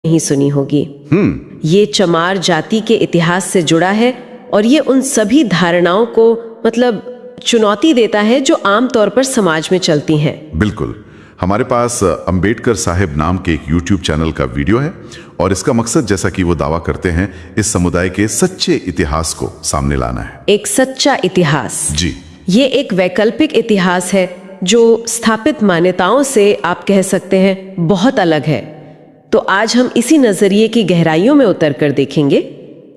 नहीं सुनी होगी। ये चमार जाति के इतिहास से जुड़ा है और ये उन सभी धारणाओं को मतलब चुनौती देता है जो आमतौर पर समाज में चलती हैं। बिल्कुल। हमारे पास अंबेडकर साहिब नाम के एक YouTube चैनल का वीडियो है और इसका मकसद, जैसा कि वो दावा करते हैं, इस समुदाय के सच्चे इतिहास को सामने लाना है। एक सच्चा इतिहास। जी। ये एक वैकल्पिक इतिहास है जो स्थापित मान्यताओं से आप कह सकते हैं बहुत अलग है। तो आज हम इसी नजरिए की गहराइयों में उतर कर देखेंगे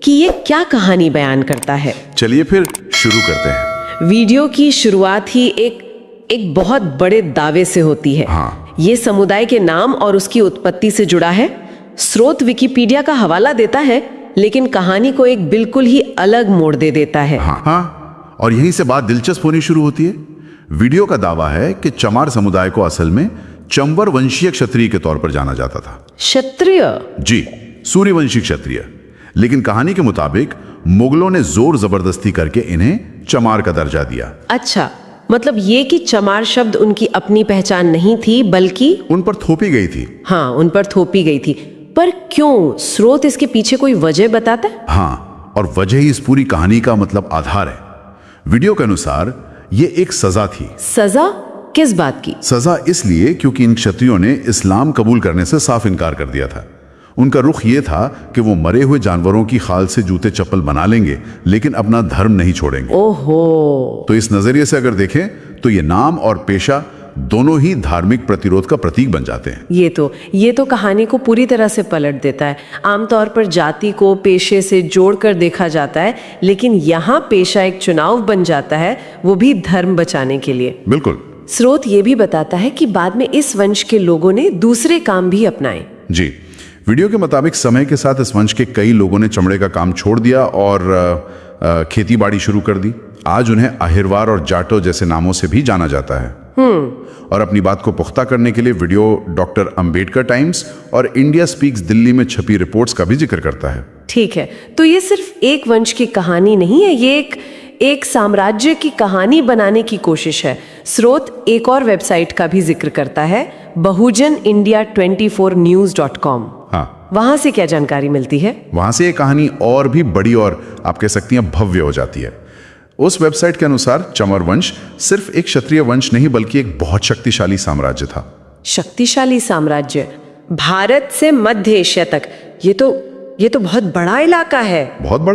कि ये क्या कहानी बयान करता है। चलिए फिर शुरू करते हैं। वीडियो की शुरुआत ही एक बहुत बड़े दावे से होती है। हाँ। ये समुदाय के नाम और उसकी उत्पत्ति से जुड़ा है। स्रोत विकिपीडिया का हवाला देता है, लेकिन कहानी को एक बिल्कुल ही अलग मोड़ दे देता है। हाँ। और यहीं से बात दिलचस्प होनी शुरू होती है। वीडियो का दावा है कि चमार समुदाय को असल में चंवर वंशीय क्षत्रिय के तौर पर जाना जाता था। क्षत्रिय? जी, सूर्यवंशी क्षत्रिय। लेकिन कहानी के मुताबिक मुगलों ने जोर जबरदस्ती करके इन्हें चमार का दर्जा दिया। अच्छा, मतलब ये कि चमार शब्द उनकी अपनी पहचान नहीं थी, बल्कि उन पर थोपी गई थी। हाँ, उन पर थोपी गई थी। पर क्यों? स्रोत इसके पीछे कोई वजह बताता है? हाँ, और वजह ही इस पूरी कहानी का मतलब आधार है। वीडियो के अनुसार ये एक सजा थी। सजा? किस बात की? सजा इसलिए क्योंकि इन क्षत्रियों ने इस्लाम कबूल करने से साफ इनकार कर दिया था। उनका रुख ये था कि वो मरे हुए जानवरों की खाल से जूते चप्पल बना लेंगे, लेकिन अपना धर्म नहीं छोड़ेंगे। ओहो। तो इस नजरिए से अगर देखें तो ये नाम और पेशा दोनों ही धार्मिक प्रतिरोध का प्रतीक बन जाते हैं। ये तो कहानी को पूरी तरह से पलट देता है। आमतौर पर जाति को पेशे से जोड़कर देखा जाता है, लेकिन यहाँ पेशा एक चुनाव बन जाता है, वो भी धर्म बचाने के लिए। बिल्कुल। स्रोत ये भी बताता है कि बाद में इस वंश के लोगों ने दूसरे काम भी अपनाए। जी। वीडियो के मुताबिक समय के साथ इस वंश के कई लोगों ने चमड़े का काम छोड़ दिया और खेती बाड़ी शुरू कर दी। आज उन्हें अहिरवार और जाटो जैसे नामों से भी जाना जाता है। और अपनी बात को पुख्ता करने के लिए वीडियो डॉक्टर अंबेडकर टाइम्स और इंडिया स्पीक्स दिल्ली में छपी रिपोर्ट्स का भी जिक्र करता है। ठीक है, तो ये सिर्फ एक वंश की कहानी नहीं है, ये एक साम्राज्य की कहानी बनाने की कोशिश है। स्रोत एक और वेबसाइट का भी जिक्र करता है, bahujanindia24news.com। हाँ। वहां से क्या जानकारी मिलती है? वहां से ये कहानी और भी बड़ी और आप कह सकती हैं भव्य हो जाती है। उस वेबसाइट के अनुसार चमर वंश सिर्फ एक क्षत्रिय वंश नहीं, बल्कि एक बहुत शक्तिशाली साम्राज्य था। शक्तिशाली साम्राज्य? भारत से मध्य एशिया तक ये तो बहुत बड़ा इलाका है। बहुत बड़ा।